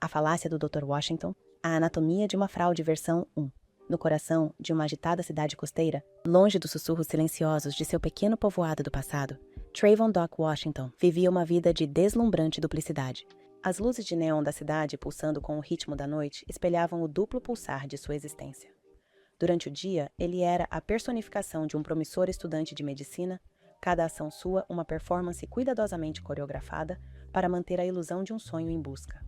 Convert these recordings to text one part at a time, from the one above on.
A Falácia do Dr. Washington, A Anatomia de uma Fraude versão 1. No coração de uma agitada cidade costeira, longe dos sussurros silenciosos de seu pequeno povoado do passado, Trayvon Doc Washington vivia uma vida de deslumbrante duplicidade. As luzes de neon da cidade, pulsando com o ritmo da noite, espelhavam o duplo pulsar de sua existência. Durante o dia, ele era a personificação de um promissor estudante de medicina, cada ação sua uma performance cuidadosamente coreografada para manter a ilusão de um sonho em busca.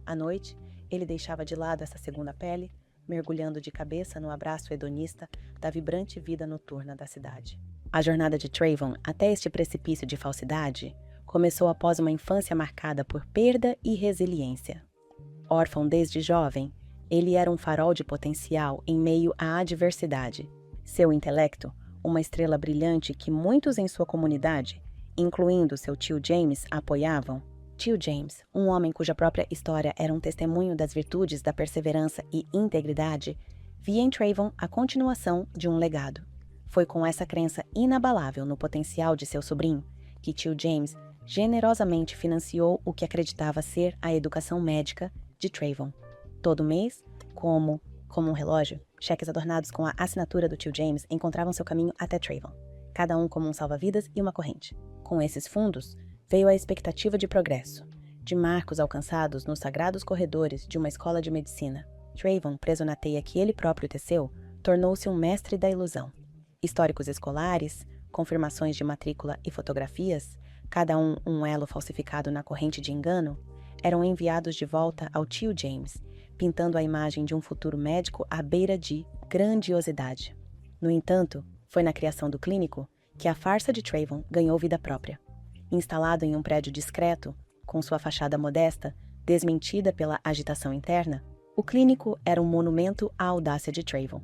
À noite, ele deixava de lado essa segunda pele, mergulhando de cabeça no abraço hedonista da vibrante vida noturna da cidade. A jornada de Trayvon até este precipício de falsidade começou após uma infância marcada por perda e resiliência. Órfão desde jovem, ele era um farol de potencial em meio à adversidade. Seu intelecto, uma estrela brilhante que muitos em sua comunidade, incluindo seu tio James, apoiavam. Tio James, um homem cuja própria história era um testemunho das virtudes da perseverança e integridade, via em Trayvon a continuação de um legado. Foi com essa crença inabalável no potencial de seu sobrinho que tio James generosamente financiou o que acreditava ser a educação médica de Trayvon. Todo mês, como um relógio, cheques adornados com a assinatura do tio James encontravam seu caminho até Trayvon, cada um como um salva-vidas e uma corrente. Com esses fundos, veio a expectativa de progresso, de marcos alcançados nos sagrados corredores de uma escola de medicina. Trayvon, preso na teia que ele próprio teceu, tornou-se um mestre da ilusão. Históricos escolares, confirmações de matrícula e fotografias, cada um elo falsificado na corrente de engano, eram enviados de volta ao tio James, pintando a imagem de um futuro médico à beira de grandiosidade. No entanto, foi na criação do clínico que a farsa de Trayvon ganhou vida própria. Instalado em um prédio discreto, com sua fachada modesta, desmentida pela agitação interna, o clínico era um monumento à audácia de Trayvon.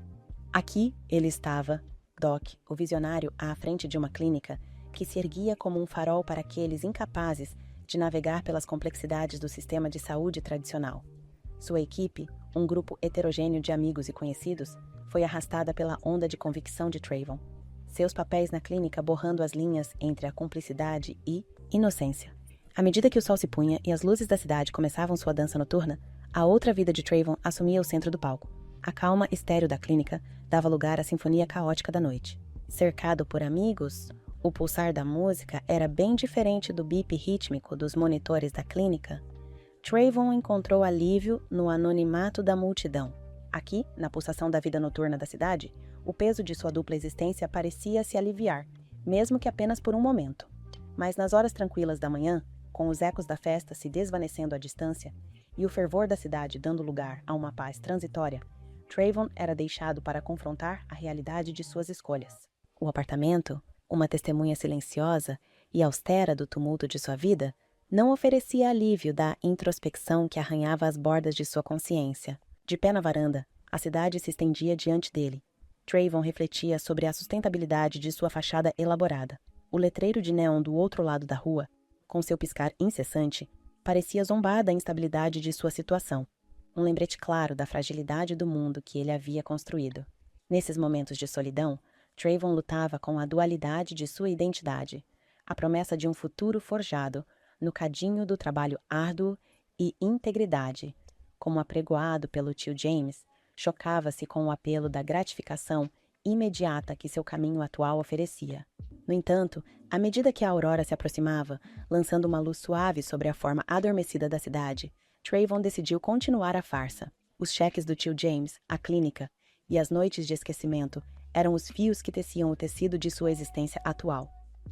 Aqui ele estava, Doc, o visionário à frente de uma clínica que se erguia como um farol para aqueles incapazes de navegar pelas complexidades do sistema de saúde tradicional. Sua equipe, um grupo heterogêneo de amigos e conhecidos, foi arrastada pela onda de convicção de Trayvon. Seus papéis na clínica borrando as linhas entre a cumplicidade e inocência. À medida que o sol se punha e as luzes da cidade começavam sua dança noturna, a outra vida de Trayvon assumia o centro do palco. A calma estéril da clínica dava lugar à sinfonia caótica da noite. Cercado por amigos, o pulsar da música era bem diferente do bip rítmico dos monitores da clínica. Trayvon encontrou alívio no anonimato da multidão. Aqui, na pulsação da vida noturna da cidade, o peso de sua dupla existência parecia se aliviar, mesmo que apenas por um momento. Mas nas horas tranquilas da manhã, com os ecos da festa se desvanecendo à distância e o fervor da cidade dando lugar a uma paz transitória, Trayvon era deixado para confrontar a realidade de suas escolhas. O apartamento, uma testemunha silenciosa e austera do tumulto de sua vida, não oferecia alívio da introspecção que arranhava as bordas de sua consciência. De pé na varanda, a cidade se estendia diante dele. Trayvon refletia sobre a sustentabilidade de sua fachada elaborada. O letreiro de neon do outro lado da rua, com seu piscar incessante, parecia zombar da instabilidade de sua situação. Um lembrete claro da fragilidade do mundo que ele havia construído. Nesses momentos de solidão, Trayvon lutava com a dualidade de sua identidade, a promessa de um futuro forjado no cadinho do trabalho árduo e integridade, como apregoado pelo tio James, chocava-se com o apelo da gratificação imediata que seu caminho atual oferecia. No entanto, à medida que a aurora se aproximava, lançando uma luz suave sobre a forma adormecida da cidade, Trayvon decidiu continuar a farsa. Os cheques do tio James, a clínica e as noites de esquecimento eram os fios que teciam o tecido de sua existência atual.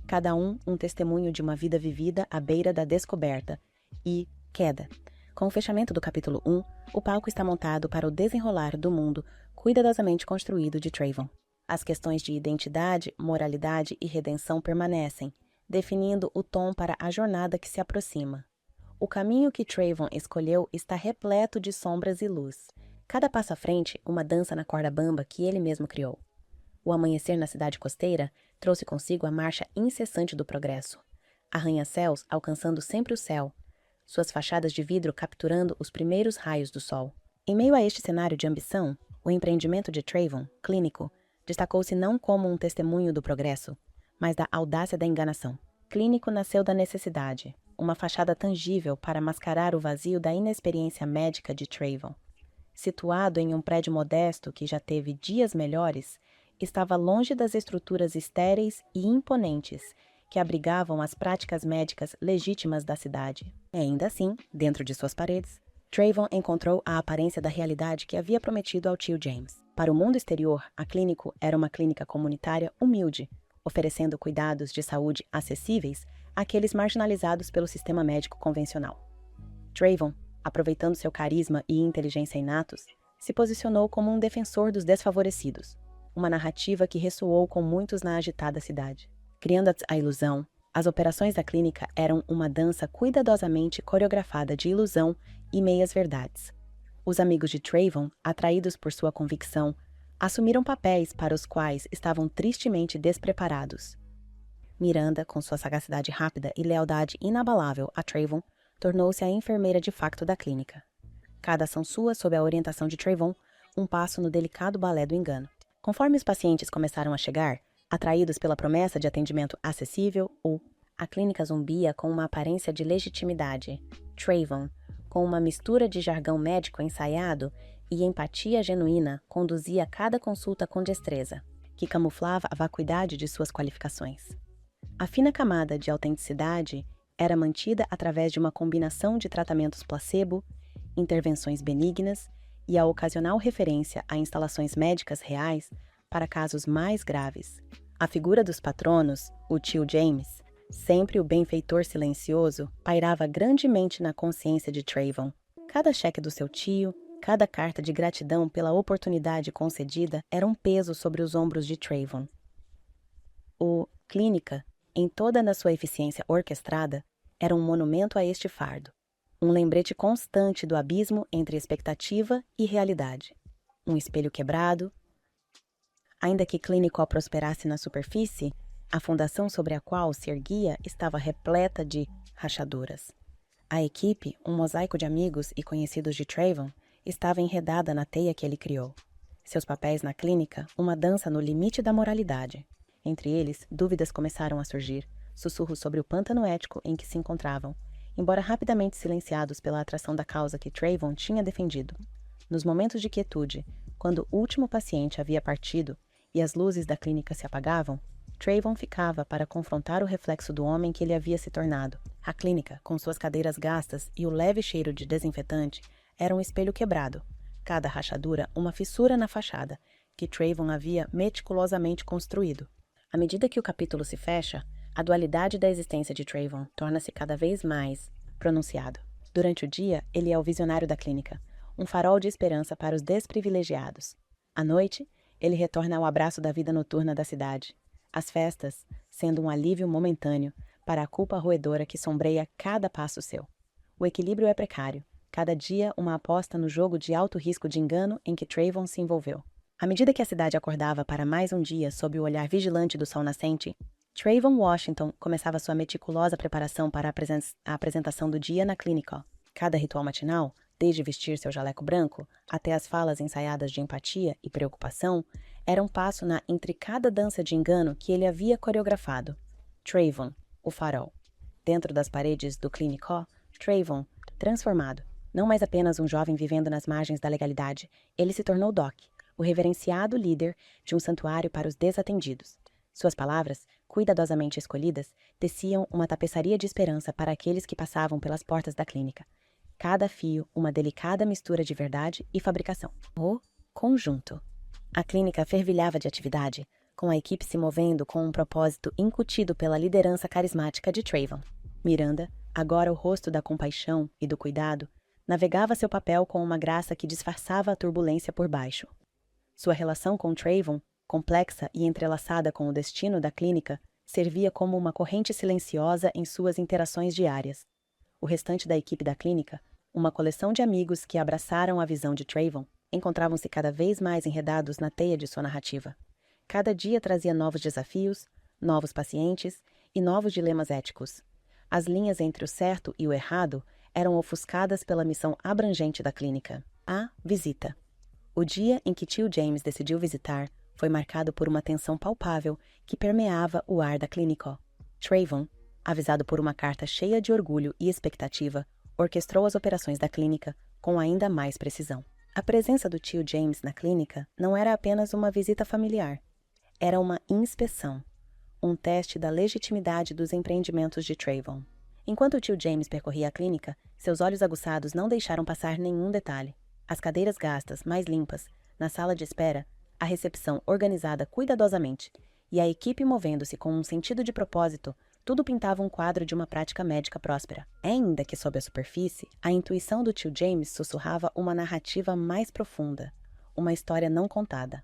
Cada um testemunho de uma vida vivida à beira da descoberta e queda. Com o fechamento do capítulo 1, o palco está montado para o desenrolar do mundo cuidadosamente construído de Trayvon. As questões de identidade, moralidade e redenção permanecem, definindo o tom para a jornada que se aproxima. O caminho que Trayvon escolheu está repleto de sombras e luz. Cada passo à frente, uma dança na corda bamba que ele mesmo criou. O amanhecer na cidade costeira trouxe consigo a marcha incessante do progresso. Arranha-céus alcançando sempre o céu, suas fachadas de vidro capturando os primeiros raios do sol. Em meio a este cenário de ambição, o empreendimento de Trayvon, clínico, destacou-se não como um testemunho do progresso, mas da audácia da enganação. Clínico nasceu da necessidade. uma fachada tangível para mascarar o vazio da inexperiência médica de Trayvon. Situado em um prédio modesto que já teve dias melhores, estava longe das estruturas estéreis e imponentes que abrigavam as práticas médicas legítimas da cidade. E ainda assim, dentro de suas paredes, Trayvon encontrou a aparência da realidade que havia prometido ao tio James. Para o mundo exterior, a clínica era uma clínica comunitária humilde, oferecendo cuidados de saúde acessíveis àqueles marginalizados pelo sistema médico convencional. Trayvon, aproveitando seu carisma e inteligência inatos, se posicionou como um defensor dos desfavorecidos, uma narrativa que ressoou com muitos na agitada cidade. Criando a ilusão, as operações da clínica eram uma dança cuidadosamente coreografada de ilusão e meias-verdades. Os amigos de Trayvon, atraídos por sua convicção, assumiram papéis para os quais estavam tristemente despreparados. Miranda, com sua sagacidade rápida e lealdade inabalável a Trayvon, tornou-se a enfermeira de facto da clínica. Cada ação sua, sob a orientação de Trayvon, um passo no delicado balé do engano. Conforme os pacientes começaram a chegar, atraídos pela promessa de atendimento acessível, a clínica zumbia com uma aparência de legitimidade. Trayvon, com uma mistura de jargão médico ensaiado e empatia genuína, conduzia cada consulta com destreza, que camuflava a vacuidade de suas qualificações. A fina camada de autenticidade era mantida através de uma combinação de tratamentos placebo, intervenções benignas e a ocasional referência a instalações médicas reais para casos mais graves. A figura dos patronos, o tio James, sempre o benfeitor silencioso, pairava grandemente na consciência de Trayvon. Cada cheque do seu tio, cada carta de gratidão pela oportunidade concedida era um peso sobre os ombros de Trayvon. O clínica, em toda a sua eficiência orquestrada, era um monumento a este fardo, um lembrete constante do abismo entre expectativa e realidade, um espelho quebrado. Ainda que Clínico prosperasse na superfície, a fundação sobre a qual se erguia estava repleta de rachaduras. A equipe, um mosaico de amigos e conhecidos de Trayvon, estava enredada na teia que ele criou. Seus papéis na clínica, uma dança no limite da moralidade. Entre eles, dúvidas começaram a surgir, sussurros sobre o pântano ético em que se encontravam, embora rapidamente silenciados pela atração da causa que Trayvon tinha defendido. Nos momentos de quietude, quando o último paciente havia partido e as luzes da clínica se apagavam, Trayvon ficava para confrontar o reflexo do homem que ele havia se tornado. A clínica, com suas cadeiras gastas e o leve cheiro de desinfetante, era um espelho quebrado, cada rachadura uma fissura na fachada, que Trayvon havia meticulosamente construído. À medida que o capítulo se fecha, a dualidade da existência de Trayvon torna-se cada vez mais pronunciado. Durante o dia, ele é o visionário da clínica, um farol de esperança para os desprivilegiados. À noite, ele retorna ao abraço da vida noturna da cidade. As festas, sendo um alívio momentâneo para a culpa roedora que sombreia cada passo seu. O equilíbrio é precário, cada dia uma aposta no jogo de alto risco de engano em que Trayvon se envolveu. À medida que a cidade acordava para mais um dia sob o olhar vigilante do sol nascente, Trayvon Washington começava sua meticulosa preparação para a apresentação do dia na clínica. Cada ritual matinal, desde vestir seu jaleco branco até as falas ensaiadas de empatia e preocupação, era um passo na intricada dança de engano que ele havia coreografado. Trayvon, o farol. Dentro das paredes do Clínico, Trayvon, transformado, não mais apenas um jovem vivendo nas margens da legalidade, ele se tornou Doc, o reverenciado líder de um santuário para os desatendidos. Suas palavras, cuidadosamente escolhidas, teciam uma tapeçaria de esperança para aqueles que passavam pelas portas da clínica. Cada fio, uma delicada mistura de verdade e fabricação. O conjunto. A clínica fervilhava de atividade, com a equipe se movendo com um propósito incutido pela liderança carismática de Trayvon. Miranda, agora o rosto da compaixão e do cuidado, navegava seu papel com uma graça que disfarçava a turbulência por baixo. Sua relação com Trayvon, complexa e entrelaçada com o destino da clínica, servia como uma corrente silenciosa em suas interações diárias. O restante da equipe da clínica, uma coleção de amigos que abraçaram a visão de Trayvon, encontravam-se cada vez mais enredados na teia de sua narrativa. Cada dia trazia novos desafios, novos pacientes e novos dilemas éticos. As linhas entre o certo e o errado eram ofuscadas pela missão abrangente da clínica, a visita. O dia em que tio James decidiu visitar foi marcado por uma tensão palpável que permeava o ar da clínica. Trayvon, Avisado por uma carta cheia de orgulho e expectativa, orquestrou as operações da clínica com ainda mais precisão. A presença do tio James na clínica não era apenas uma visita familiar. Era uma inspeção, um teste da legitimidade dos empreendimentos de Trayvon. Enquanto o tio James percorria a clínica, seus olhos aguçados não deixaram passar nenhum detalhe. As cadeiras gastas, mais limpas, na sala de espera, a recepção organizada cuidadosamente e a equipe movendo-se com um sentido de propósito, tudo pintava um quadro de uma prática médica próspera. Ainda que sob a superfície, a intuição do tio James sussurrava uma narrativa mais profunda, uma história não contada.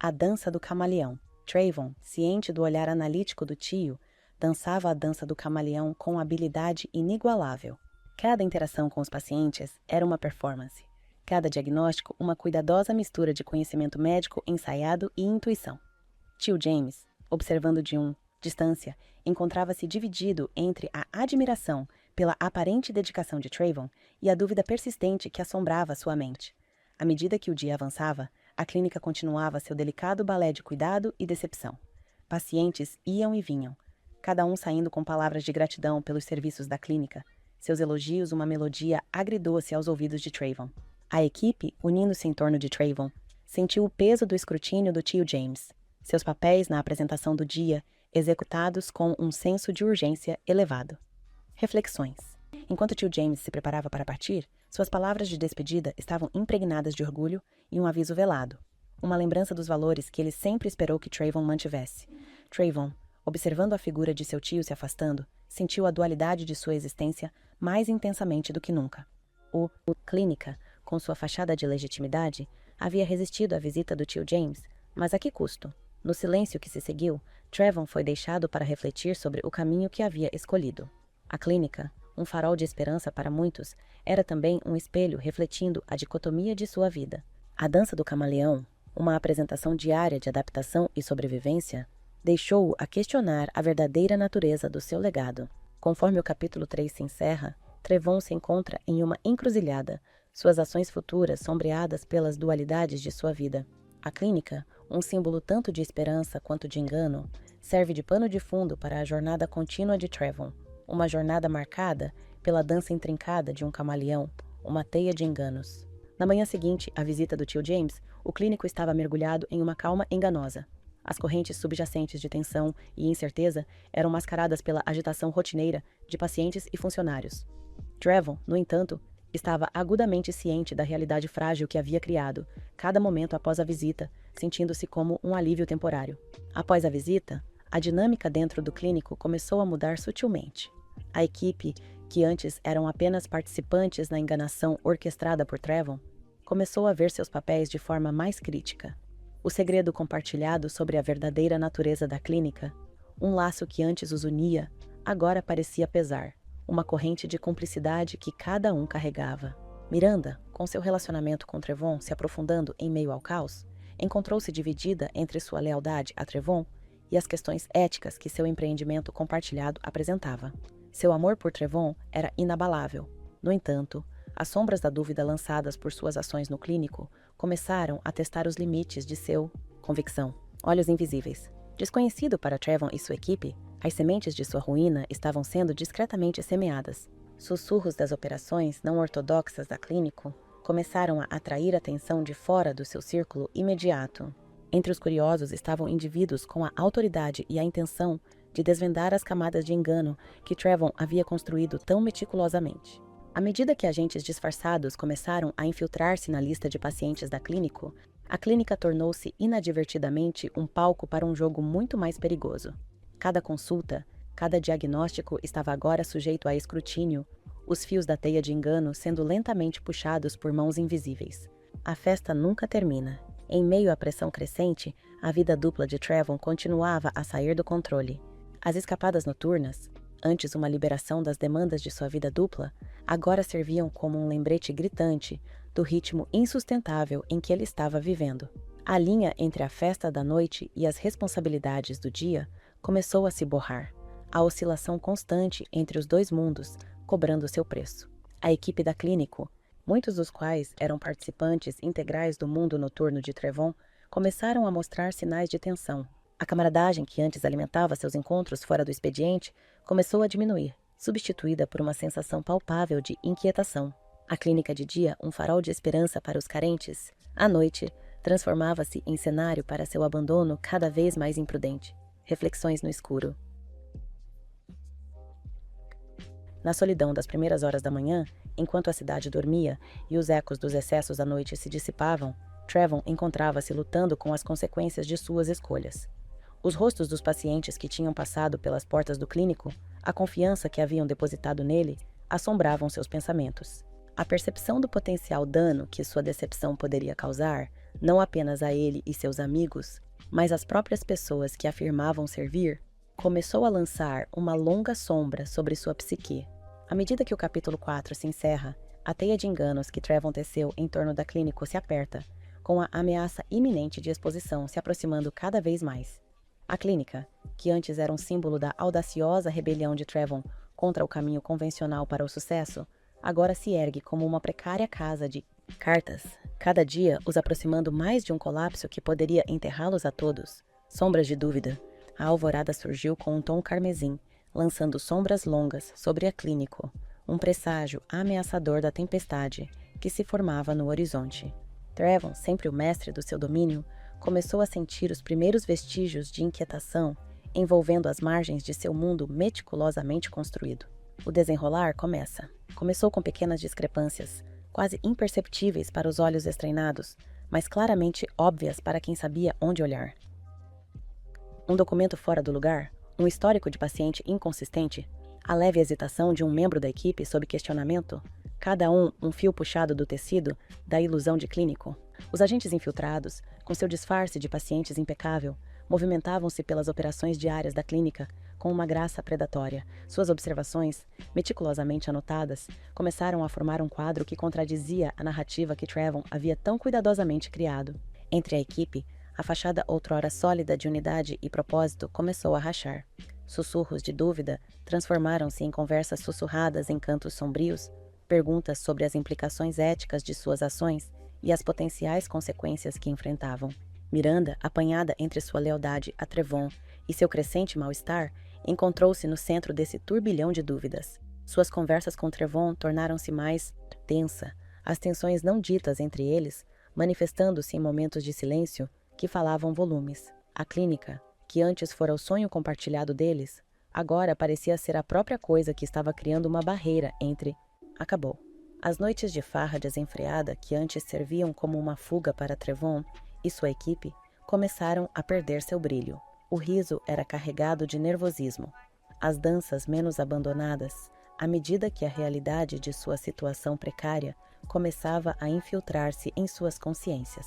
A dança do camaleão. Trayvon, ciente do olhar analítico do tio, dançava a dança do camaleão com habilidade inigualável. Cada interação com os pacientes era uma performance. Cada diagnóstico, uma cuidadosa mistura de conhecimento médico ensaiado e intuição. Tio James, observando de distância, encontrava-se dividido entre a admiração pela aparente dedicação de Trayvon e a dúvida persistente que assombrava sua mente. À medida que o dia avançava, a clínica continuava seu delicado balé de cuidado e decepção. Pacientes iam e vinham, cada um saindo com palavras de gratidão pelos serviços da clínica, seus elogios uma melodia agridoce aos ouvidos de Trayvon. A equipe, unindo-se em torno de Trayvon, sentiu o peso do escrutínio do tio James, seus papéis na apresentação do dia executados com um senso de urgência elevado. Reflexões. Enquanto o tio James se preparava para partir, suas palavras de despedida estavam impregnadas de orgulho e um aviso velado, uma lembrança dos valores que ele sempre esperou que Trayvon mantivesse. Trayvon, observando a figura de seu tio se afastando, sentiu a dualidade de sua existência mais intensamente do que nunca. O clínica, com sua fachada de legitimidade, havia resistido à visita do tio James, mas a que custo? No silêncio que se seguiu, Trayvon foi deixado para refletir sobre o caminho que havia escolhido. A clínica, um farol de esperança para muitos, era também um espelho refletindo a dicotomia de sua vida. A dança do camaleão, uma apresentação diária de adaptação e sobrevivência, deixou-o a questionar a verdadeira natureza do seu legado. Conforme o capítulo 3 se encerra, Trayvon se encontra em uma encruzilhada, suas ações futuras sombreadas pelas dualidades de sua vida. A clínica, um símbolo tanto de esperança quanto de engano, serve de pano de fundo para a jornada contínua de Trayvon, uma jornada marcada pela dança intrincada de um camaleão, uma teia de enganos. Na manhã seguinte, à visita do tio James, o clínico estava mergulhado em uma calma enganosa. As correntes subjacentes de tensão e incerteza eram mascaradas pela agitação rotineira de pacientes e funcionários. Trayvon, no entanto, estava agudamente ciente da realidade frágil que havia criado, cada momento após a visita, sentindo-se como um alívio temporário. Após a visita, a dinâmica dentro do clínico começou a mudar sutilmente. A equipe, que antes eram apenas participantes na enganação orquestrada por Trayvon, começou a ver seus papéis de forma mais crítica. O segredo compartilhado sobre a verdadeira natureza da clínica, um laço que antes os unia, agora parecia pesar, uma corrente de cumplicidade que cada um carregava. Miranda, com seu relacionamento com Trayvon se aprofundando em meio ao caos, encontrou-se dividida entre sua lealdade a Trayvon e as questões éticas que seu empreendimento compartilhado apresentava. Seu amor por Trayvon era inabalável. No entanto, as sombras da dúvida lançadas por suas ações no clínico começaram a testar os limites de sua convicção. Olhos invisíveis. Desconhecido para Trayvon e sua equipe, as sementes de sua ruína estavam sendo discretamente semeadas. Sussurros das operações não ortodoxas da clínico começaram a atrair atenção de fora do seu círculo imediato. Entre os curiosos estavam indivíduos com a autoridade e a intenção de desvendar as camadas de engano que Trayvon havia construído tão meticulosamente. À medida que agentes disfarçados começaram a infiltrar-se na lista de pacientes da clínica, a clínica tornou-se inadvertidamente um palco para um jogo muito mais perigoso. Cada consulta, cada diagnóstico estava agora sujeito a escrutínio, os fios da teia de engano sendo lentamente puxados por mãos invisíveis. A festa nunca termina. Em meio à pressão crescente, a vida dupla de Trayvon continuava a sair do controle. As escapadas noturnas, antes uma liberação das demandas de sua vida dupla, agora serviam como um lembrete gritante do ritmo insustentável em que ele estava vivendo. A linha entre a festa da noite e as responsabilidades do dia começou a se borrar, a oscilação constante entre os dois mundos cobrando seu preço. A equipe da clínico, muitos dos quais eram participantes integrais do mundo noturno de Trayvon, começaram a mostrar sinais de tensão. A camaradagem que antes alimentava seus encontros fora do expediente começou a diminuir, substituída por uma sensação palpável de inquietação. A clínica de dia, um farol de esperança para os carentes, à noite, transformava-se em cenário para seu abandono cada vez mais imprudente. Reflexões no escuro. Na solidão das primeiras horas da manhã, enquanto a cidade dormia e os ecos dos excessos da noite se dissipavam, Trevon encontrava-se lutando com as consequências de suas escolhas. Os rostos dos pacientes que tinham passado pelas portas do clínico, a confiança que haviam depositado nele, assombravam seus pensamentos. A percepção do potencial dano que sua decepção poderia causar, não apenas a ele e seus amigos, mas às próprias pessoas que afirmavam servir, começou a lançar uma longa sombra sobre sua psique. À medida que o capítulo 4 se encerra, a teia de enganos que Trevon teceu em torno da clínica se aperta, com a ameaça iminente de exposição se aproximando cada vez mais. A clínica, que antes era um símbolo da audaciosa rebelião de Trevon contra o caminho convencional para o sucesso, agora se ergue como uma precária casa de cartas, cada dia os aproximando mais de um colapso que poderia enterrá-los a todos. Sombras de dúvida. A alvorada surgiu com um tom carmesim, lançando sombras longas sobre a clínica, um presságio ameaçador da tempestade que se formava no horizonte. Trevon, sempre o mestre do seu domínio, começou a sentir os primeiros vestígios de inquietação envolvendo as margens de seu mundo meticulosamente construído. O desenrolar começa. Começou com pequenas discrepâncias, quase imperceptíveis para os olhos estreinados, mas claramente óbvias para quem sabia onde olhar. Um documento fora do lugar, um histórico de paciente inconsistente, a leve hesitação de um membro da equipe sob questionamento, cada um fio puxado do tecido da ilusão de clínico. Os agentes infiltrados, com seu disfarce de pacientes impecável, movimentavam-se pelas operações diárias da clínica com uma graça predatória. Suas observações, meticulosamente anotadas, começaram a formar um quadro que contradizia a narrativa que Trevon havia tão cuidadosamente criado. Entre a equipe, a fachada outrora sólida de unidade e propósito começou a rachar. Sussurros de dúvida transformaram-se em conversas sussurradas em cantos sombrios, perguntas sobre as implicações éticas de suas ações e as potenciais consequências que enfrentavam. Miranda, apanhada entre sua lealdade a Trevon e seu crescente mal-estar, encontrou-se no centro desse turbilhão de dúvidas. Suas conversas com Trevon tornaram-se mais tensa, as tensões não ditas entre eles, manifestando-se em momentos de silêncio que falavam volumes. A clínica, que antes fora o sonho compartilhado deles, agora parecia ser a própria coisa que estava criando uma barreira entre... Acabou. As noites de farra desenfreada, que antes serviam como uma fuga para Trevon e sua equipe, começaram a perder seu brilho. O riso era carregado de nervosismo. As danças menos abandonadas, à medida que a realidade de sua situação precária começava a infiltrar-se em suas consciências.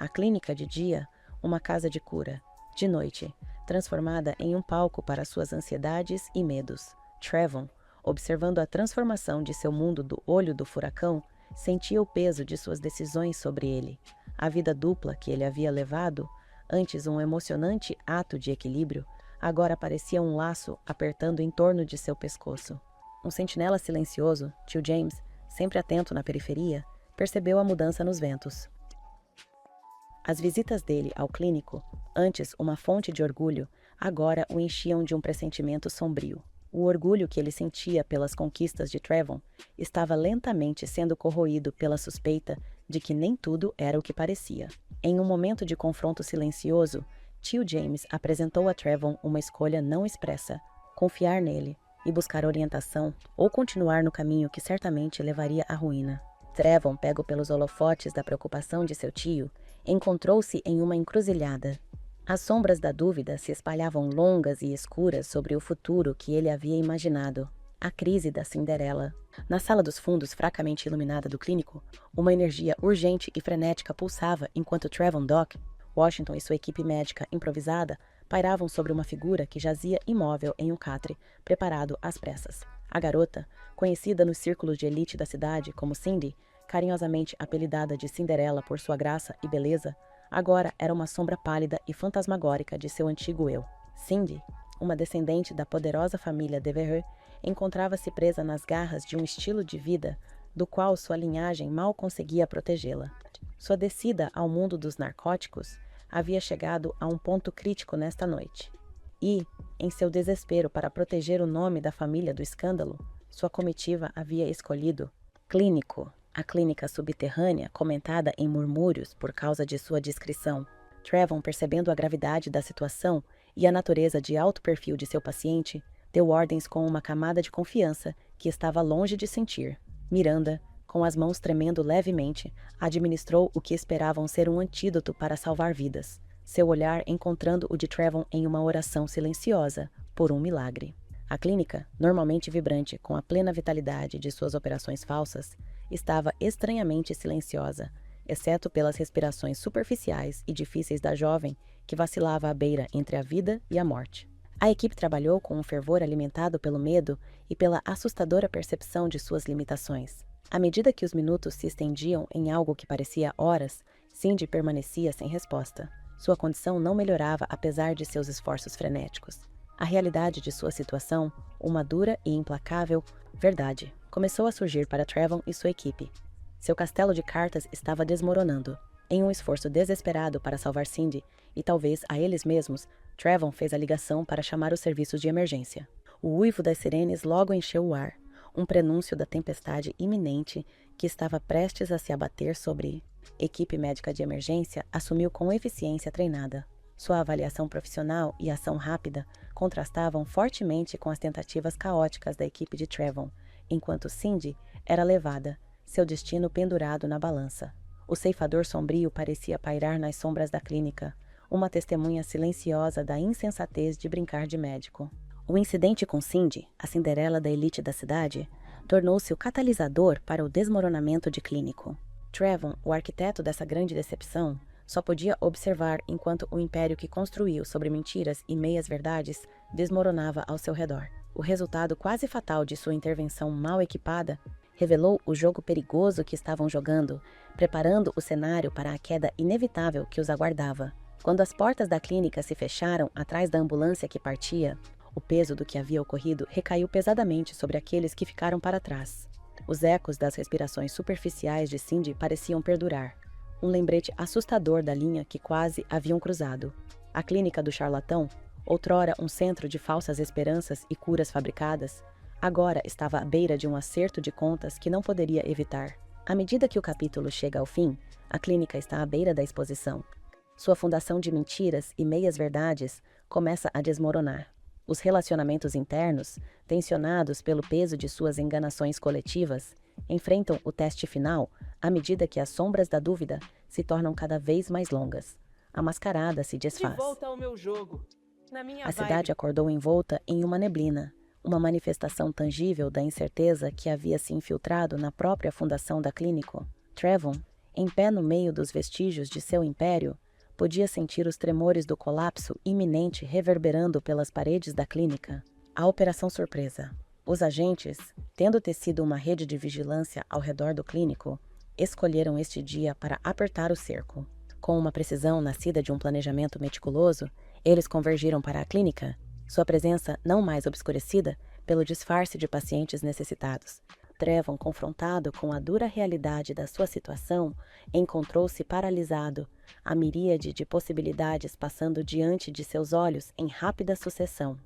A clínica de dia, uma casa de cura. De noite, transformada em um palco para suas ansiedades e medos. Trevon, observando a transformação de seu mundo do olho do furacão, sentia o peso de suas decisões sobre ele. A vida dupla que ele havia levado, antes um emocionante ato de equilíbrio, agora parecia um laço apertando em torno de seu pescoço. Um sentinela silencioso, tio James, sempre atento na periferia, percebeu a mudança nos ventos. As visitas dele ao clínico, antes uma fonte de orgulho, agora o enchiam de um pressentimento sombrio. O orgulho que ele sentia pelas conquistas de Trevon estava lentamente sendo corroído pela suspeita de que nem tudo era o que parecia. Em um momento de confronto silencioso, tio James apresentou a Trevon uma escolha não expressa: confiar nele e buscar orientação ou continuar no caminho que certamente levaria à ruína. Trevon, pego pelos holofotes da preocupação de seu tio, encontrou-se em uma encruzilhada. As sombras da dúvida se espalhavam longas e escuras sobre o futuro que ele havia imaginado. A crise da Cinderela. Na sala dos fundos fracamente iluminada do clínico, uma energia urgente e frenética pulsava enquanto Trevon Dock, Washington e sua equipe médica improvisada pairavam sobre uma figura que jazia imóvel em um catre, preparado às pressas. A garota, conhecida nos círculos de elite da cidade como Cindy, carinhosamente apelidada de Cinderela por sua graça e beleza, agora era uma sombra pálida e fantasmagórica de seu antigo eu. Cindy, uma descendente da poderosa família Devereux, encontrava-se presa nas garras de um estilo de vida do qual sua linhagem mal conseguia protegê-la. Sua descida ao mundo dos narcóticos havia chegado a um ponto crítico nesta noite. E, em seu desespero para proteger o nome da família do escândalo, sua comitiva havia escolhido Clínico, a clínica subterrânea comentada em murmúrios por causa de sua discrição. Trevon, percebendo a gravidade da situação e a natureza de alto perfil de seu paciente, deu ordens com uma camada de confiança que estava longe de sentir. Miranda, com as mãos tremendo levemente, administrou o que esperavam ser um antídoto para salvar vidas, seu olhar encontrando o de Trevon em uma oração silenciosa por um milagre. A clínica, normalmente vibrante com a plena vitalidade de suas operações falsas, estava estranhamente silenciosa, exceto pelas respirações superficiais e difíceis da jovem que vacilava à beira entre a vida e a morte. A equipe trabalhou com um fervor alimentado pelo medo e pela assustadora percepção de suas limitações. À medida que os minutos se estendiam em algo que parecia horas, Cindy permanecia sem resposta. Sua condição não melhorava apesar de seus esforços frenéticos. A realidade de sua situação, uma dura e implacável verdade, começou a surgir para Trevon e sua equipe. Seu castelo de cartas estava desmoronando. Em um esforço desesperado para salvar Cindy, e talvez a eles mesmos, Trevon fez a ligação para chamar os serviços de emergência. O uivo das sirenes logo encheu o ar, um prenúncio da tempestade iminente que estava prestes a se abater sobre. Equipe médica de emergência assumiu com eficiência treinada. Sua avaliação profissional e ação rápida contrastavam fortemente com as tentativas caóticas da equipe de Trevon, enquanto Cindy era levada, seu destino pendurado na balança. O ceifador sombrio parecia pairar nas sombras da clínica, uma testemunha silenciosa da insensatez de brincar de médico. O incidente com Cindy, a Cinderela da elite da cidade, tornou-se o catalisador para o desmoronamento de Clínico. Trevon, o arquiteto dessa grande decepção, só podia observar enquanto o império que construiu sobre mentiras e meias-verdades desmoronava ao seu redor. O resultado quase fatal de sua intervenção mal equipada revelou o jogo perigoso que estavam jogando, preparando o cenário para a queda inevitável que os aguardava. Quando as portas da clínica se fecharam atrás da ambulância que partia, o peso do que havia ocorrido recaiu pesadamente sobre aqueles que ficaram para trás. Os ecos das respirações superficiais de Cindy pareciam perdurar, um lembrete assustador da linha que quase haviam cruzado. A clínica do charlatão, outrora um centro de falsas esperanças e curas fabricadas, agora estava à beira de um acerto de contas que não poderia evitar. À medida que o capítulo chega ao fim, a clínica está à beira da exposição. Sua fundação de mentiras e meias-verdades começa a desmoronar. Os relacionamentos internos, tensionados pelo peso de suas enganações coletivas, enfrentam o teste final à medida que as sombras da dúvida se tornam cada vez mais longas. A mascarada se desfaz. De volta ao meu jogo. Na minha A vibe. cidade acordou envolta em uma neblina, uma manifestação tangível da incerteza que havia se infiltrado na própria fundação da clínica. Trevon, em pé no meio dos vestígios de seu império, podia sentir os tremores do colapso iminente reverberando pelas paredes da clínica. A operação surpresa. Os agentes, tendo tecido uma rede de vigilância ao redor do clínico, escolheram este dia para apertar o cerco. Com uma precisão nascida de um planejamento meticuloso, eles convergiram para a clínica, sua presença não mais obscurecida pelo disfarce de pacientes necessitados. Trevon, confrontado com a dura realidade da sua situação, encontrou-se paralisado, a miríade de possibilidades passando diante de seus olhos em rápida sucessão.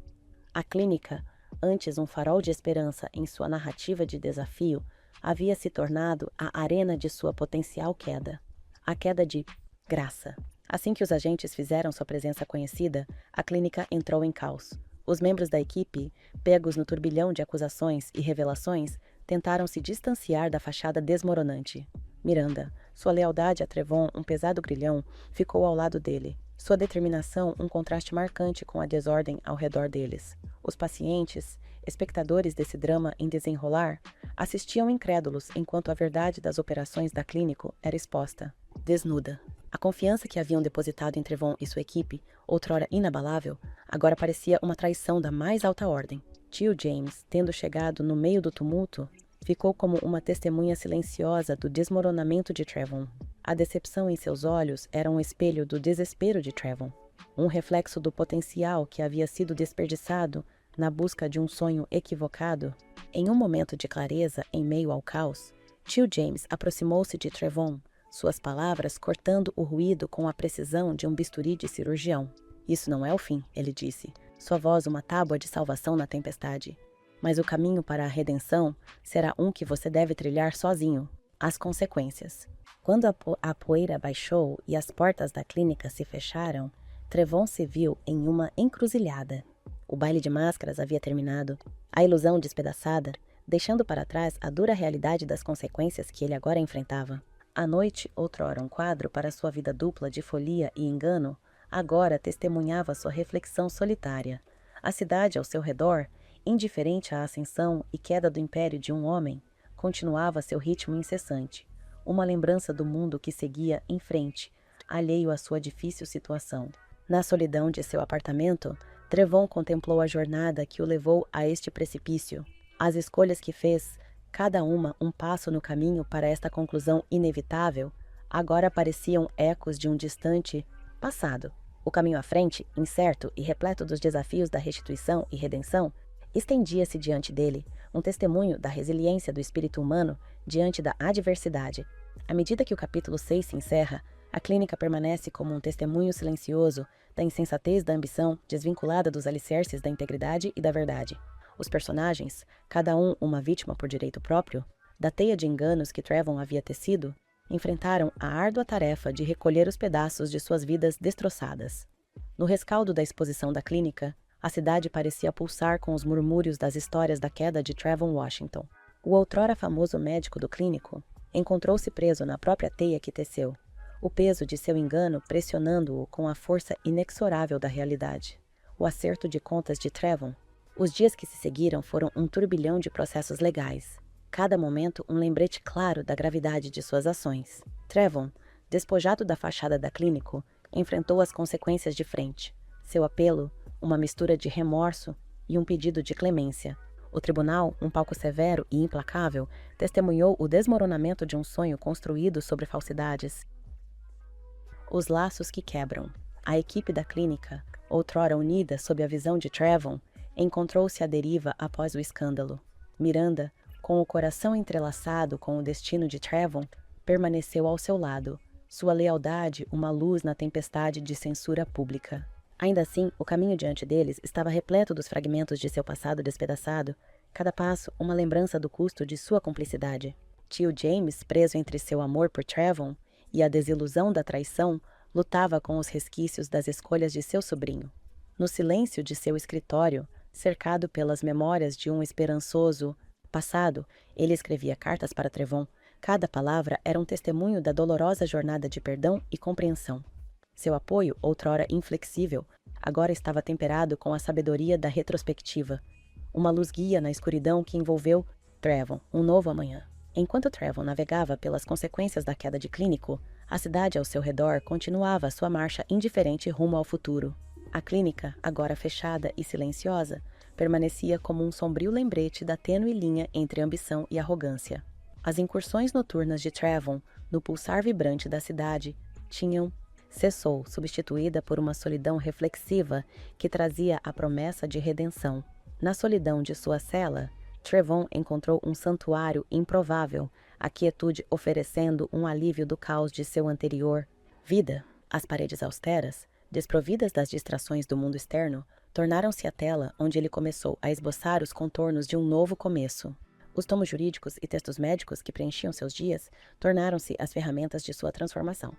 A clínica, antes um farol de esperança em sua narrativa de desafio, havia se tornado a arena de sua potencial queda. A queda de graça. Assim que os agentes fizeram sua presença conhecida, a clínica entrou em caos. Os membros da equipe, pegos no turbilhão de acusações e revelações, tentaram se distanciar da fachada desmoronante. Miranda, sua lealdade a Trevon um pesado grilhão, ficou ao lado dele. Sua determinação um contraste marcante com a desordem ao redor deles. Os pacientes, espectadores desse drama em desenrolar, assistiam incrédulos enquanto a verdade das operações da clínica era exposta, desnuda. A confiança que haviam depositado em Trevon e sua equipe, outrora inabalável, agora parecia uma traição da mais alta ordem. Tio James, tendo chegado no meio do tumulto, ficou como uma testemunha silenciosa do desmoronamento de Trevon. A decepção em seus olhos era um espelho do desespero de Trevon, um reflexo do potencial que havia sido desperdiçado na busca de um sonho equivocado. Em um momento de clareza em meio ao caos, Tio James aproximou-se de Trevon, suas palavras cortando o ruído com a precisão de um bisturi de cirurgião. Isso não é o fim, ele disse, sua voz uma tábua de salvação na tempestade. Mas o caminho para a redenção será um que você deve trilhar sozinho. As consequências. Quando a poeira baixou e as portas da clínica se fecharam, Trevon se viu em uma encruzilhada. O baile de máscaras havia terminado, a ilusão despedaçada, deixando para trás a dura realidade das consequências que ele agora enfrentava. A noite, outrora um quadro para sua vida dupla de folia e engano, agora testemunhava sua reflexão solitária. A cidade ao seu redor, indiferente à ascensão e queda do império de um homem, continuava seu ritmo incessante, uma lembrança do mundo que seguia em frente, alheio à sua difícil situação. Na solidão de seu apartamento, Trevon contemplou a jornada que o levou a este precipício, as escolhas que fez, cada uma um passo no caminho para esta conclusão inevitável, agora pareciam ecos de um distante passado. O caminho à frente, incerto e repleto dos desafios da restituição e redenção, estendia-se diante dele, um testemunho da resiliência do espírito humano diante da adversidade. À medida que o capítulo 6 se encerra, a clínica permanece como um testemunho silencioso da insensatez da ambição desvinculada dos alicerces da integridade e da verdade. Os personagens, cada um uma vítima por direito próprio, da teia de enganos que Trevon havia tecido, enfrentaram a árdua tarefa de recolher os pedaços de suas vidas destroçadas. No rescaldo da exposição da clínica, a cidade parecia pulsar com os murmúrios das histórias da queda de Trevon Washington. O outrora famoso médico do clínico encontrou-se preso na própria teia que teceu, o peso de seu engano pressionando-o com a força inexorável da realidade. O acerto de contas de Trevon. Os dias que se seguiram foram um turbilhão de processos legais. Cada momento um lembrete claro da gravidade de suas ações. Trevon, despojado da fachada da clínico, enfrentou as consequências de frente. Seu apelo, uma mistura de remorso e um pedido de clemência. O tribunal, um palco severo e implacável, testemunhou o desmoronamento de um sonho construído sobre falsidades. Os laços que quebram. A equipe da clínica, outrora unida sob a visão de Trevon, encontrou-se à deriva após o escândalo. Miranda, com o coração entrelaçado com o destino de Trevon, permaneceu ao seu lado, sua lealdade uma luz na tempestade de censura pública. Ainda assim, o caminho diante deles estava repleto dos fragmentos de seu passado despedaçado, cada passo uma lembrança do custo de sua cumplicidade. Tio James, preso entre seu amor por Trevon e a desilusão da traição, lutava com os resquícios das escolhas de seu sobrinho. No silêncio de seu escritório, cercado pelas memórias de um esperançoso passado, ele escrevia cartas para Trevon. Cada palavra era um testemunho da dolorosa jornada de perdão e compreensão. Seu apoio, outrora inflexível, agora estava temperado com a sabedoria da retrospectiva. Uma luz guia na escuridão que envolveu Trevon, um novo amanhã. Enquanto Trevon navegava pelas consequências da queda de clínico, a cidade ao seu redor continuava sua marcha indiferente rumo ao futuro. A clínica, agora fechada e silenciosa, permanecia como um sombrio lembrete da tênue linha entre ambição e arrogância. As incursões noturnas de Trevon, no pulsar vibrante da cidade, cessou, substituída por uma solidão reflexiva que trazia a promessa de redenção. Na solidão de sua cela, Trevon encontrou um santuário improvável, a quietude oferecendo um alívio do caos de seu anterior vida. As paredes austeras, desprovidas das distrações do mundo externo, tornaram-se a tela onde ele começou a esboçar os contornos de um novo começo. Os tomos jurídicos e textos médicos que preenchiam seus dias tornaram-se as ferramentas de sua transformação.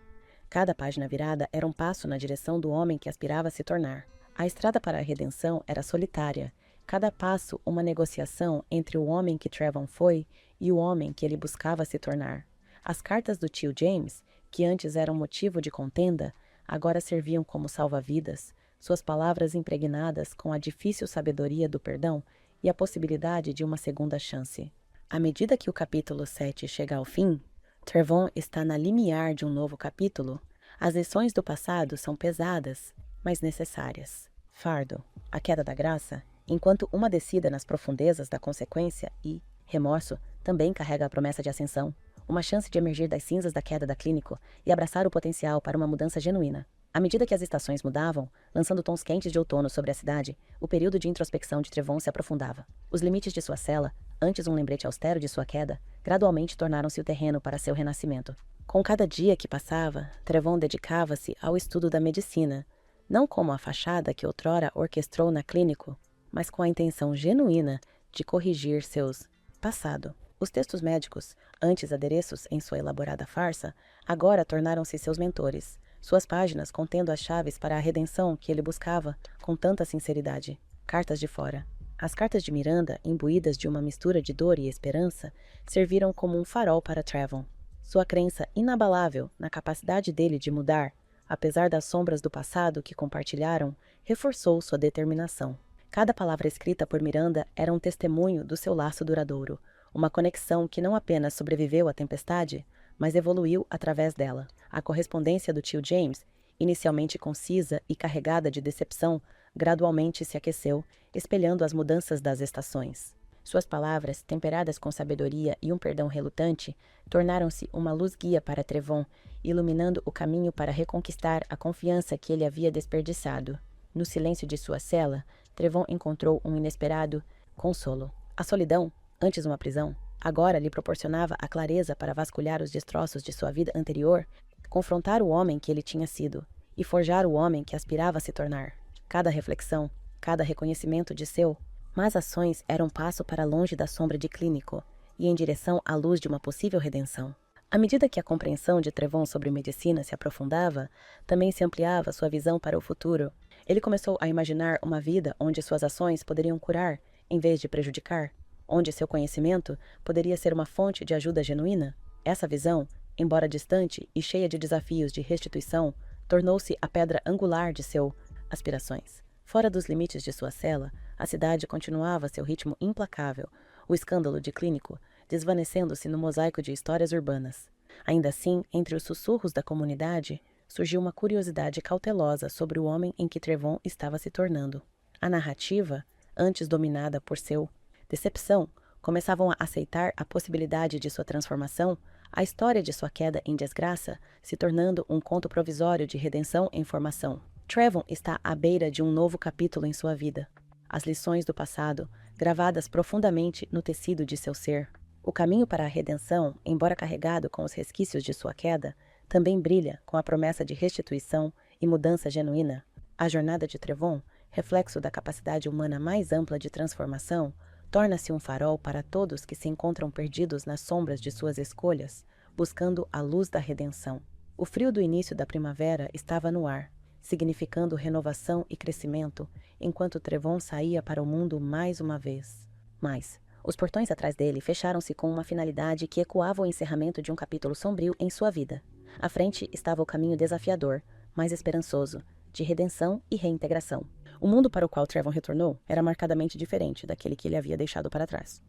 Cada página virada era um passo na direção do homem que aspirava a se tornar. A estrada para a redenção era solitária, cada passo uma negociação entre o homem que Trevon foi e o homem que ele buscava se tornar. As cartas do tio James, que antes eram motivo de contenda, agora serviam como salva-vidas, suas palavras impregnadas com a difícil sabedoria do perdão e a possibilidade de uma segunda chance. À medida que o capítulo 7 chega ao fim, Trevon está na limiar de um novo capítulo. As lições do passado são pesadas, mas necessárias. Fardo, a queda da graça, enquanto uma descida nas profundezas da consequência e remorso, também carrega a promessa de ascensão, uma chance de emergir das cinzas da queda da clínico e abraçar o potencial para uma mudança genuína. À medida que as estações mudavam, lançando tons quentes de outono sobre a cidade, o período de introspecção de Trevon se aprofundava. Os limites de sua cela, antes um lembrete austero de sua queda, gradualmente tornaram-se o terreno para seu renascimento. Com cada dia que passava, Trevon dedicava-se ao estudo da medicina, não como a fachada que outrora orquestrou na clínico, mas com a intenção genuína de corrigir seus passado. Os textos médicos, antes adereços em sua elaborada farsa, agora tornaram-se seus mentores, suas páginas contendo as chaves para a redenção que ele buscava com tanta sinceridade. Cartas de fora. As cartas de Miranda, imbuídas de uma mistura de dor e esperança, serviram como um farol para Trevon. Sua crença inabalável na capacidade dele de mudar, apesar das sombras do passado que compartilharam, reforçou sua determinação. Cada palavra escrita por Miranda era um testemunho do seu laço duradouro, uma conexão que não apenas sobreviveu à tempestade, mas evoluiu através dela. A correspondência do tio James, inicialmente concisa e carregada de decepção, gradualmente se aqueceu, espelhando as mudanças das estações. Suas palavras, temperadas com sabedoria e um perdão relutante, tornaram-se uma luz guia para Trevon, iluminando o caminho para reconquistar a confiança que ele havia desperdiçado. No silêncio de sua cela, Trevon encontrou um inesperado consolo. A solidão, antes uma prisão, agora lhe proporcionava a clareza para vasculhar os destroços de sua vida anterior, confrontar o homem que ele tinha sido e forjar o homem que aspirava a se tornar. Cada reflexão, cada reconhecimento de seu mas ações eram um passo para longe da sombra de clínico e em direção à luz de uma possível redenção. À medida que a compreensão de Trevon sobre medicina se aprofundava, também se ampliava sua visão para o futuro. Ele começou a imaginar uma vida onde suas ações poderiam curar, em vez de prejudicar, onde seu conhecimento poderia ser uma fonte de ajuda genuína. Essa visão, embora distante e cheia de desafios de restituição, tornou-se a pedra angular de seus aspirações. Fora dos limites de sua cela, a cidade continuava seu ritmo implacável, o escândalo de clínico desvanecendo-se no mosaico de histórias urbanas. Ainda assim, entre os sussurros da comunidade, surgiu uma curiosidade cautelosa sobre o homem em que Trevon estava se tornando. A narrativa, antes dominada por seu decepção, começavam a aceitar a possibilidade de sua transformação, a história de sua queda em desgraça se tornando um conto provisório de redenção em formação. Trevon está à beira de um novo capítulo em sua vida. As lições do passado, gravadas profundamente no tecido de seu ser. O caminho para a redenção, embora carregado com os resquícios de sua queda, também brilha com a promessa de restituição e mudança genuína. A jornada de Trevon, reflexo da capacidade humana mais ampla de transformação, torna-se um farol para todos que se encontram perdidos nas sombras de suas escolhas, buscando a luz da redenção. O frio do início da primavera estava no ar, significando renovação e crescimento, enquanto Trevon saía para o mundo mais uma vez. Mas os portões atrás dele fecharam-se com uma finalidade que ecoava o encerramento de um capítulo sombrio em sua vida. À frente estava o caminho desafiador, mas esperançoso, de redenção e reintegração. O mundo para o qual Trevon retornou era marcadamente diferente daquele que ele havia deixado para trás.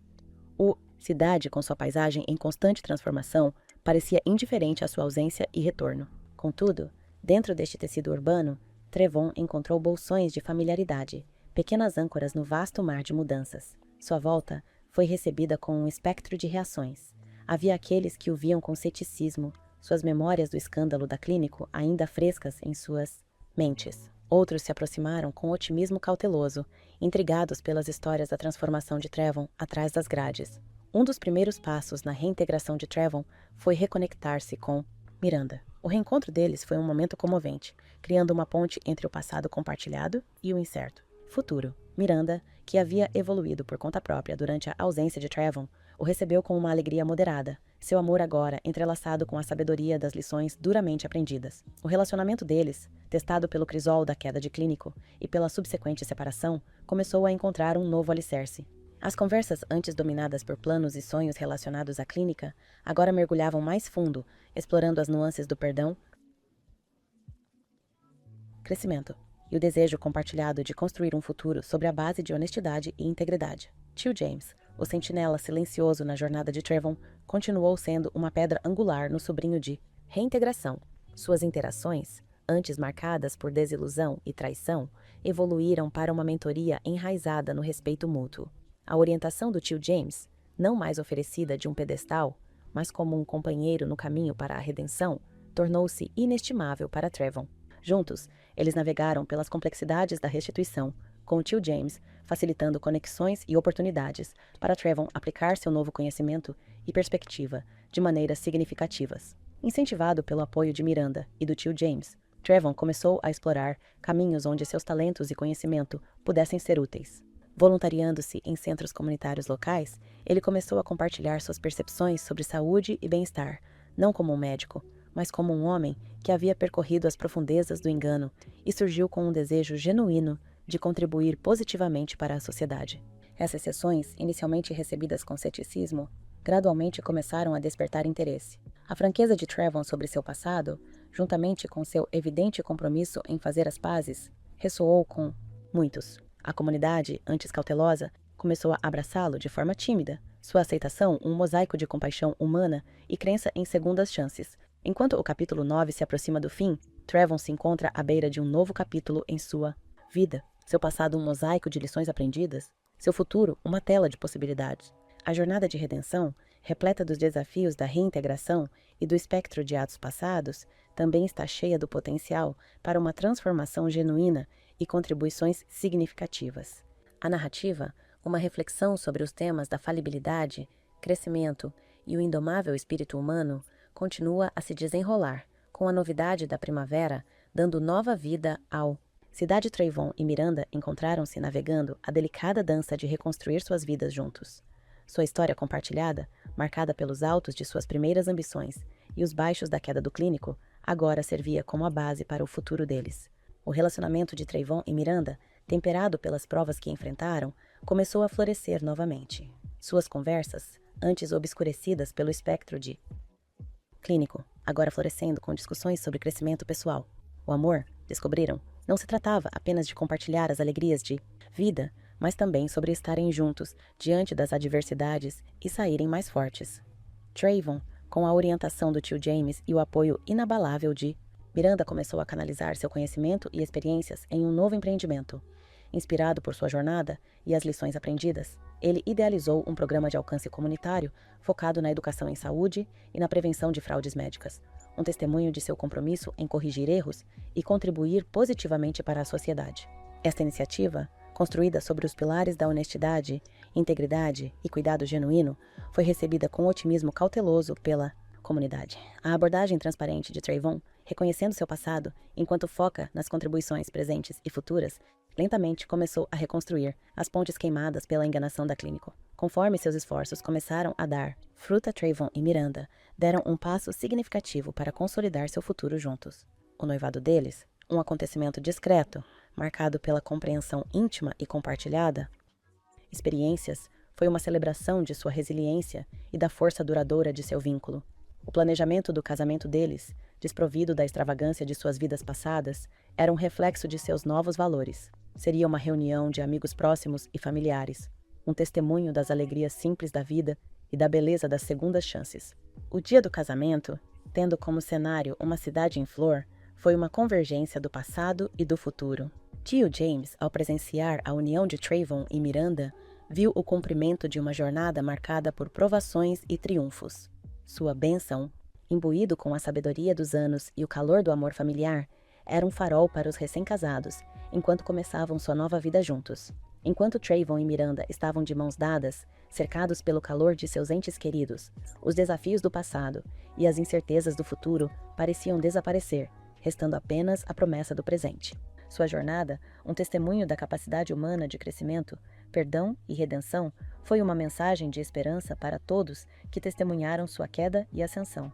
A cidade, com sua paisagem em constante transformação, parecia indiferente à sua ausência e retorno. Contudo, dentro deste tecido urbano, Trevon encontrou bolsões de familiaridade, pequenas âncoras no vasto mar de mudanças. Sua volta foi recebida com um espectro de reações. Havia aqueles que o viam com ceticismo, suas memórias do escândalo da clínico ainda frescas em suas mentes. Outros se aproximaram com otimismo cauteloso, intrigados pelas histórias da transformação de Trevon atrás das grades. Um dos primeiros passos na reintegração de Trevon foi reconectar-se com Miranda. O reencontro deles foi um momento comovente, criando uma ponte entre o passado compartilhado e o incerto futuro. Miranda, que havia evoluído por conta própria durante a ausência de Trevon, o recebeu com uma alegria moderada, seu amor agora entrelaçado com a sabedoria das lições duramente aprendidas. O relacionamento deles, testado pelo crisol da queda de clínico e pela subsequente separação, começou a encontrar um novo alicerce. As conversas antes dominadas por planos e sonhos relacionados à clínica, agora mergulhavam mais fundo, explorando as nuances do perdão, crescimento e o desejo compartilhado de construir um futuro sobre a base de honestidade e integridade. Tio James, o sentinela silencioso na jornada de Trevon, continuou sendo uma pedra angular no sobrinho de reintegração. Suas interações, antes marcadas por desilusão e traição, evoluíram para uma mentoria enraizada no respeito mútuo. A orientação do tio James, não mais oferecida de um pedestal, mas como um companheiro no caminho para a redenção, tornou-se inestimável para Trevon. Juntos, eles navegaram pelas complexidades da restituição, com o tio James facilitando conexões e oportunidades para Trevon aplicar seu novo conhecimento e perspectiva de maneiras significativas. Incentivado pelo apoio de Miranda e do tio James, Trevon começou a explorar caminhos onde seus talentos e conhecimento pudessem ser úteis. Voluntariando-se em centros comunitários locais, ele começou a compartilhar suas percepções sobre saúde e bem-estar, não como um médico, mas como um homem que havia percorrido as profundezas do engano e surgiu com um desejo genuíno de contribuir positivamente para a sociedade. Essas sessões, inicialmente recebidas com ceticismo, gradualmente começaram a despertar interesse. A franqueza de Trevon sobre seu passado, juntamente com seu evidente compromisso em fazer as pazes, ressoou com muitos. A comunidade, antes cautelosa, começou a abraçá-lo de forma tímida, sua aceitação um mosaico de compaixão humana e crença em segundas chances. Enquanto o capítulo 9 se aproxima do fim, Trevon se encontra à beira de um novo capítulo em sua vida. Seu passado um mosaico de lições aprendidas, seu futuro uma tela de possibilidades. A jornada de redenção, repleta dos desafios da reintegração e do espectro de atos passados, também está cheia do potencial para uma transformação genuína e contribuições significativas. A narrativa, uma reflexão sobre os temas da falibilidade, crescimento e o indomável espírito humano, continua a se desenrolar, com a novidade da primavera dando nova vida ao... Cidade Trayvon e Miranda encontraram-se navegando a delicada dança de reconstruir suas vidas juntos. Sua história compartilhada, marcada pelos altos de suas primeiras ambições e os baixos da queda do clínico, agora servia como a base para o futuro deles. O relacionamento de Trayvon e Miranda, temperado pelas provas que enfrentaram, começou a florescer novamente. Suas conversas, antes obscurecidas pelo espectro de clínico, agora florescendo com discussões sobre crescimento pessoal. O amor, descobriram, não se tratava apenas de compartilhar as alegrias de vida, mas também sobre estarem juntos diante das adversidades e saírem mais fortes. Trayvon, com a orientação do tio James e o apoio inabalável de Miranda, começou a canalizar seu conhecimento e experiências em um novo empreendimento. Inspirado por sua jornada e as lições aprendidas, ele idealizou um programa de alcance comunitário focado na educação em saúde e na prevenção de fraudes médicas, um testemunho de seu compromisso em corrigir erros e contribuir positivamente para a sociedade. Esta iniciativa, construída sobre os pilares da honestidade, integridade e cuidado genuíno, foi recebida com otimismo cauteloso pela comunidade. A abordagem transparente de Trayvon, reconhecendo seu passado enquanto foca nas contribuições presentes e futuras, lentamente começou a reconstruir as pontes queimadas pela enganação da clínico. Conforme seus esforços começaram a dar fruta, Trayvon e Miranda deram um passo significativo para consolidar seu futuro juntos. O noivado deles, um acontecimento discreto, marcado pela compreensão íntima e compartilhada, experiências, foi uma celebração de sua resiliência e da força duradoura de seu vínculo. O planejamento do casamento deles, desprovido da extravagância de suas vidas passadas, era um reflexo de seus novos valores. Seria uma reunião de amigos próximos e familiares, um testemunho das alegrias simples da vida e da beleza das segundas chances. O dia do casamento, tendo como cenário uma cidade em flor, foi uma convergência do passado e do futuro. Tio James, ao presenciar a união de Trayvon e Miranda, viu o cumprimento de uma jornada marcada por provações e triunfos. Sua bênção, imbuído com a sabedoria dos anos e o calor do amor familiar, era um farol para os recém-casados, enquanto começavam sua nova vida juntos. Enquanto Trayvon e Miranda estavam de mãos dadas, cercados pelo calor de seus entes queridos, os desafios do passado e as incertezas do futuro pareciam desaparecer, restando apenas a promessa do presente. Sua jornada, um testemunho da capacidade humana de crescimento, perdão e redenção, foi uma mensagem de esperança para todos que testemunharam sua queda e ascensão.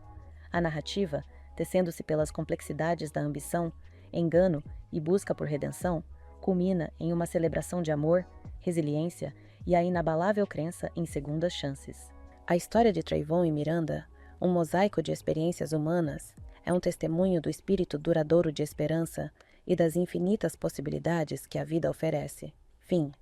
A narrativa, tecendo-se pelas complexidades da ambição, engano e busca por redenção, culmina em uma celebração de amor, resiliência e a inabalável crença em segundas chances. A história de Trayvon e Miranda, um mosaico de experiências humanas, é um testemunho do espírito duradouro de esperança e das infinitas possibilidades que a vida oferece. Fim.